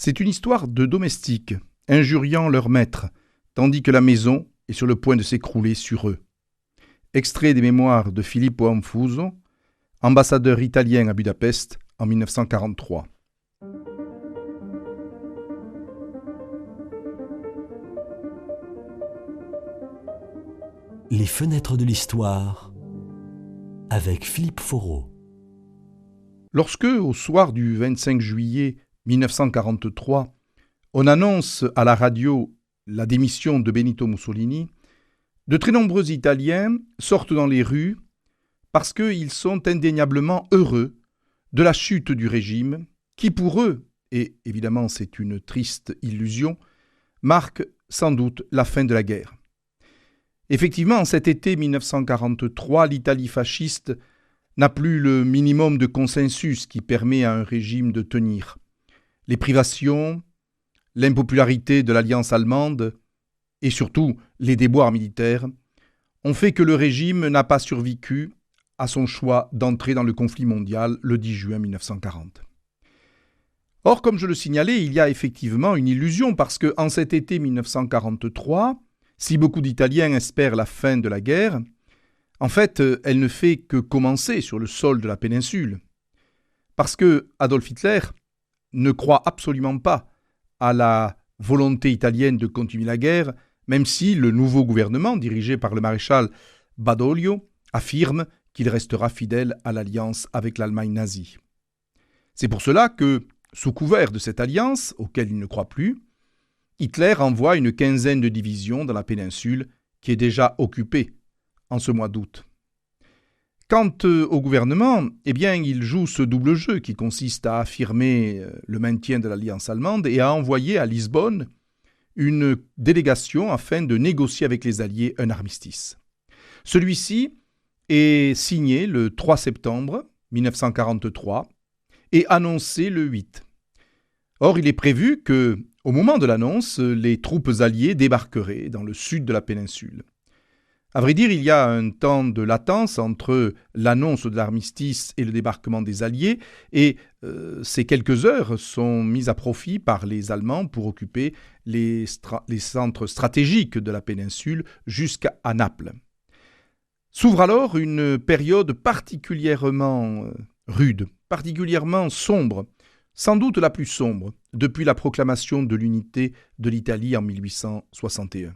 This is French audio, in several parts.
C'est une histoire de domestiques injuriant leur maître, tandis que la maison est sur le point de s'écrouler sur eux. Extrait des mémoires de Filippo Anfuso, ambassadeur italien à Budapest en 1943. Les fenêtres de l'histoire avec Philippe Foreau. Lorsque, au soir du 25 juillet 1943, on annonce à la radio la démission de Benito Mussolini, de très nombreux Italiens sortent dans les rues parce qu'ils sont indéniablement heureux de la chute du régime qui, pour eux, et évidemment c'est une triste illusion, marque sans doute la fin de la guerre. Effectivement, en cet été 1943, l'Italie fasciste n'a plus le minimum de consensus qui permet à un régime de tenir. Les privations, l'impopularité de l'alliance allemande et surtout les déboires militaires ont fait que le régime n'a pas survécu à son choix d'entrer dans le conflit mondial le 10 juin 1940. Or, comme je le signalais, il y a effectivement une illusion parce qu'en cet été 1943, si beaucoup d'Italiens espèrent la fin de la guerre, en fait, elle ne fait que commencer sur le sol de la péninsule. Parce que Adolf Hitler ne croit absolument pas à la volonté italienne de continuer la guerre, même si le nouveau gouvernement, dirigé par le maréchal Badoglio, affirme qu'il restera fidèle à l'alliance avec l'Allemagne nazie. C'est pour cela que, sous couvert de cette alliance, auquel il ne croit plus, Hitler envoie une quinzaine de divisions dans la péninsule qui est déjà occupée en ce mois d'août. Quant au gouvernement, il joue ce double jeu qui consiste à affirmer le maintien de l'alliance allemande et à envoyer à Lisbonne une délégation afin de négocier avec les Alliés un armistice. Celui-ci est signé le 3 septembre 1943 et annoncé le 8. Or, il est prévu que, au moment de l'annonce, les troupes alliées débarqueraient dans le sud de la péninsule. À vrai dire, il y a un temps de latence entre l'annonce de l'armistice et le débarquement des Alliés, et ces quelques heures sont mises à profit par les Allemands pour occuper les centres stratégiques de la péninsule jusqu'à Naples. S'ouvre alors une période particulièrement rude, particulièrement sombre, sans doute la plus sombre depuis la proclamation de l'unité de l'Italie en 1861.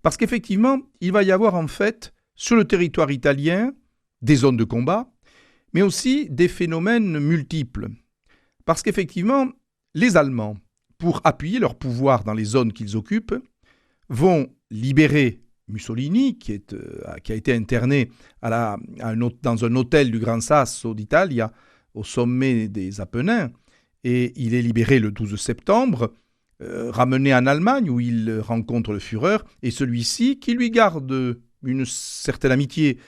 Parce qu'effectivement, il va y avoir en fait, sur le territoire italien, des zones de combat, mais aussi des phénomènes multiples. Parce qu'effectivement, les Allemands, pour appuyer leur pouvoir dans les zones qu'ils occupent, vont libérer Mussolini, qui a été interné dans un hôtel du Gran Sasso d'Italia, au sommet des Apennins, et il est libéré le 12 septembre, ramené en Allemagne où il rencontre le Führer, et celui-ci, qui lui garde une certaine amitié,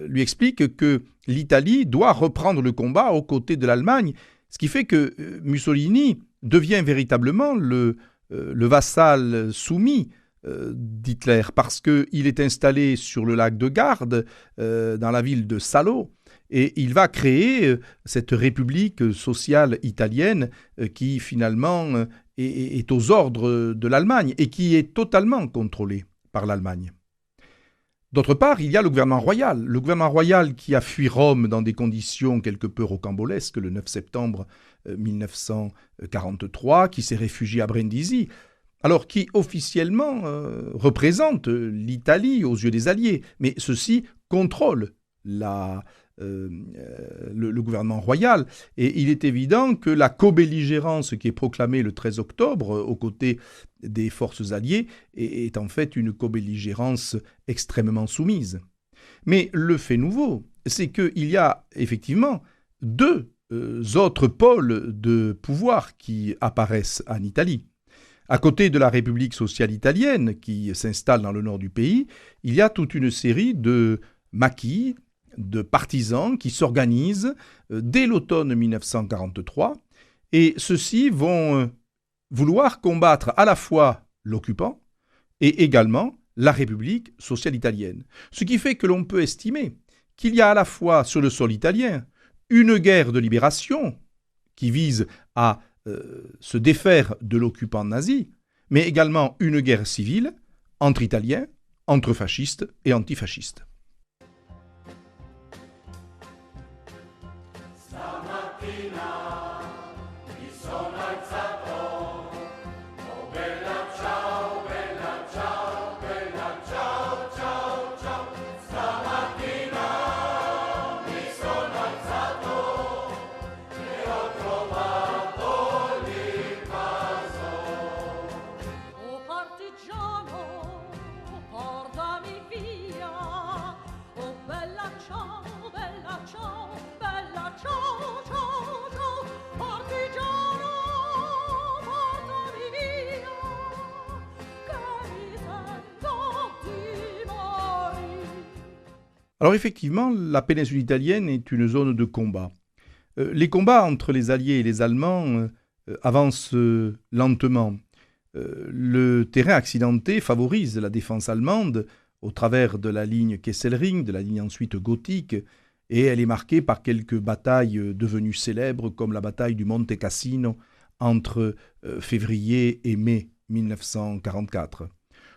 lui explique que l'Italie doit reprendre le combat aux côtés de l'Allemagne, ce qui fait que Mussolini devient véritablement le vassal soumis d'Hitler, parce qu'il est installé sur le lac de Garde, dans la ville de Salo, et il va créer cette république sociale italienne qui finalement est aux ordres de l'Allemagne et qui est totalement contrôlée par l'Allemagne. D'autre part, il y a le gouvernement royal qui a fui Rome dans des conditions quelque peu rocambolesques le 9 septembre 1943, qui s'est réfugié à Brindisi, alors qui officiellement représente l'Italie aux yeux des Alliés, mais ceux-ci contrôlent le gouvernement royal, et il est évident que la co-belligérance qui est proclamée le 13 octobre aux côtés des forces alliées est en fait une co-belligérance extrêmement soumise. Mais le fait nouveau, c'est qu'il y a effectivement deux autres pôles de pouvoir qui apparaissent en Italie. À côté de la République sociale italienne qui s'installe dans le nord du pays, il y a toute une série de maquis, de partisans qui s'organisent dès l'automne 1943, et ceux-ci vont vouloir combattre à la fois l'occupant et également la République sociale italienne. Ce qui fait que l'on peut estimer qu'il y a à la fois sur le sol italien une guerre de libération qui vise à se défaire de l'occupant nazi, mais également une guerre civile entre Italiens, entre fascistes et antifascistes. Alors effectivement, la péninsule italienne est une zone de combat. Les combats entre les Alliés et les Allemands avancent lentement. Le terrain accidenté favorise la défense allemande au travers de la ligne Kesselring, de la ligne ensuite gothique, et elle est marquée par quelques batailles devenues célèbres, comme la bataille du Monte Cassino entre février et mai 1944.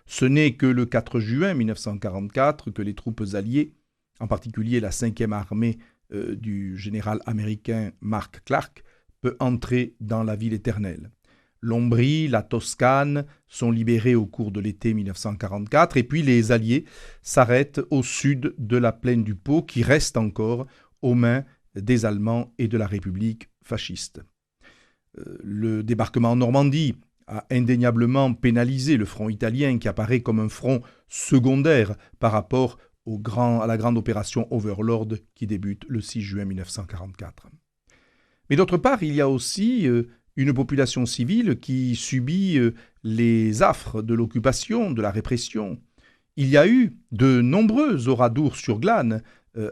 Ce n'est que le 4 juin 1944 que les troupes alliées, en particulier la 5e armée du général américain Mark Clark, peut entrer dans la ville éternelle. L'Ombrie, la Toscane sont libérées au cours de l'été 1944 et puis les Alliés s'arrêtent au sud de la plaine du Pô qui reste encore aux mains des Allemands et de la République fasciste. Le débarquement en Normandie a indéniablement pénalisé le front italien qui apparaît comme un front secondaire par rapport à la grande opération Overlord qui débute le 6 juin 1944. Mais d'autre part, il y a aussi une population civile qui subit les affres de l'occupation, de la répression. Il y a eu de nombreux oradours sur glane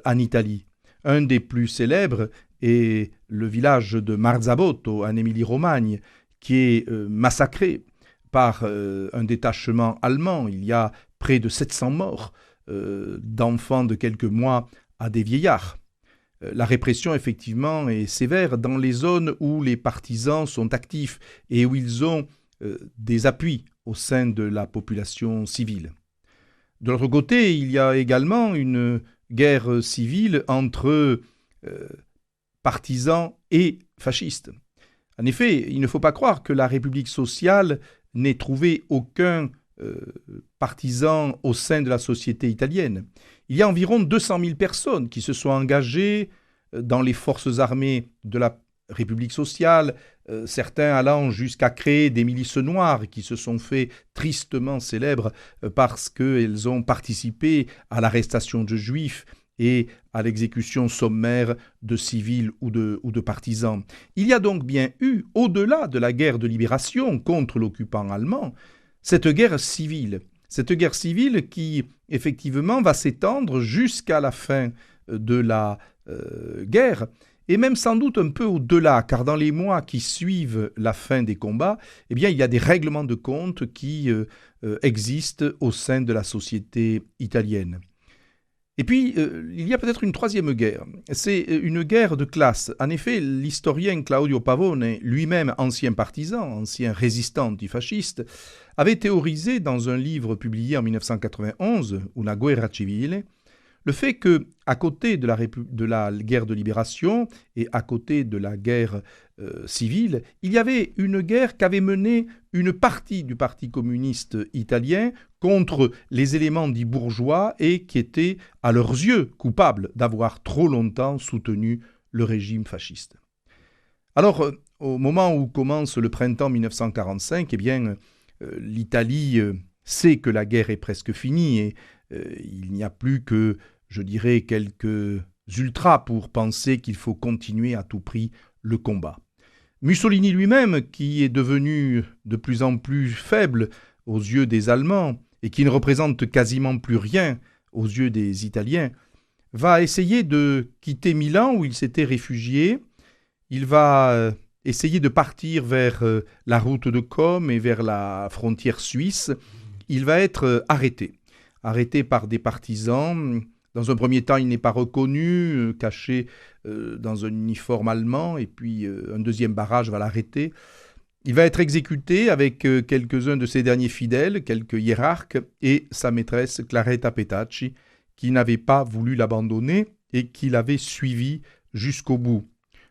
en Italie. Un des plus célèbres est le village de Marzabotto, en Émilie-Romagne, qui est massacré par un détachement allemand. Il y a près de 700 morts, d'enfants de quelques mois à des vieillards. La répression, effectivement, est sévère dans les zones où les partisans sont actifs et où ils ont des appuis au sein de la population civile. De l'autre côté, il y a également une guerre civile entre partisans et fascistes. En effet, il ne faut pas croire que la République sociale n'ait trouvé aucun partisans au sein de la société italienne. Il y a environ 200 000 personnes qui se sont engagées dans les forces armées de la République sociale, certains allant jusqu'à créer des milices noires qui se sont fait tristement célèbres parce qu'elles ont participé à l'arrestation de juifs et à l'exécution sommaire de civils ou de partisans. Il y a donc bien eu, au-delà de la guerre de libération contre l'occupant allemand, cette guerre civile qui, effectivement, va s'étendre jusqu'à la fin de la guerre, et même sans doute un peu au-delà, car dans les mois qui suivent la fin des combats, eh bien, il y a des règlements de compte qui existent au sein de la société italienne. Et puis, il y a peut-être une troisième guerre. C'est une guerre de classe. En effet, l'historien Claudio Pavone, lui-même ancien partisan, ancien résistant antifasciste, avait théorisé dans un livre publié en 1991, Una guerra civile, le fait que, à côté de la guerre de libération et à côté de la guerre civile, il y avait une guerre qu'avait menée une partie du Parti communiste italien contre les éléments dits bourgeois et qui étaient, à leurs yeux, coupables d'avoir trop longtemps soutenu le régime fasciste. Alors, au moment où commence le printemps 1945, eh bien, l'Italie sait que la guerre est presque finie et il n'y a plus que, je dirais, quelques ultras pour penser qu'il faut continuer à tout prix le combat. Mussolini lui-même, qui est devenu de plus en plus faible aux yeux des Allemands et qui ne représente quasiment plus rien aux yeux des Italiens, va essayer de quitter Milan où il s'était réfugié. Il va essayer de partir vers la route de Côme et vers la frontière suisse. Il va être arrêté par des partisans Dans un premier temps, il n'est pas reconnu, caché dans un uniforme allemand, et puis un deuxième barrage va l'arrêter. Il va être exécuté avec quelques-uns de ses derniers fidèles, quelques hiérarques, et sa maîtresse Claretta Petacci, qui n'avait pas voulu l'abandonner et qui l'avait suivi jusqu'au bout.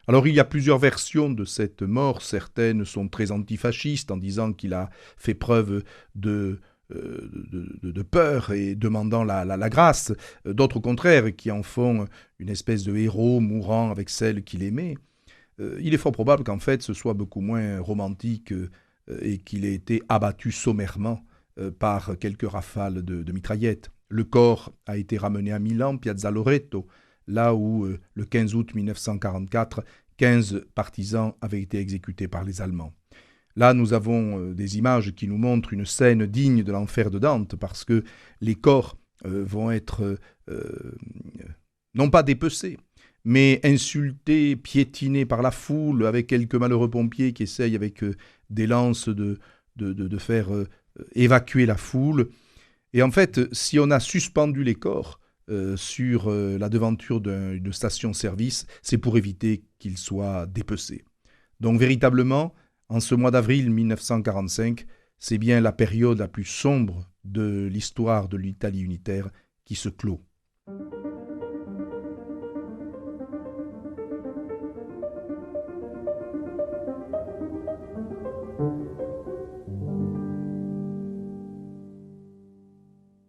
Alors il y a plusieurs versions de cette mort, certaines sont très antifascistes en disant qu'il a fait preuve de peur et demandant la grâce, d'autres au contraire qui en font une espèce de héros mourant avec celle qu'il aimait. Il est fort probable qu'en fait ce soit beaucoup moins romantique et qu'il ait été abattu sommairement par quelques rafales de mitraillettes. Le corps a été ramené à Milan, Piazza Loreto, là où le 15 août 1944, 15 partisans avaient été exécutés par les Allemands. Là, nous avons des images qui nous montrent une scène digne de l'enfer de Dante, parce que les corps vont être non pas dépecés, mais insultés, piétinés par la foule, avec quelques malheureux pompiers qui essayent avec des lances de faire évacuer la foule. Et en fait, si on a suspendu les corps sur la devanture d'une station-service, c'est pour éviter qu'ils soient dépecés. Donc véritablement, en ce mois d'avril 1945, c'est bien la période la plus sombre de l'histoire de l'Italie unitaire qui se clôt.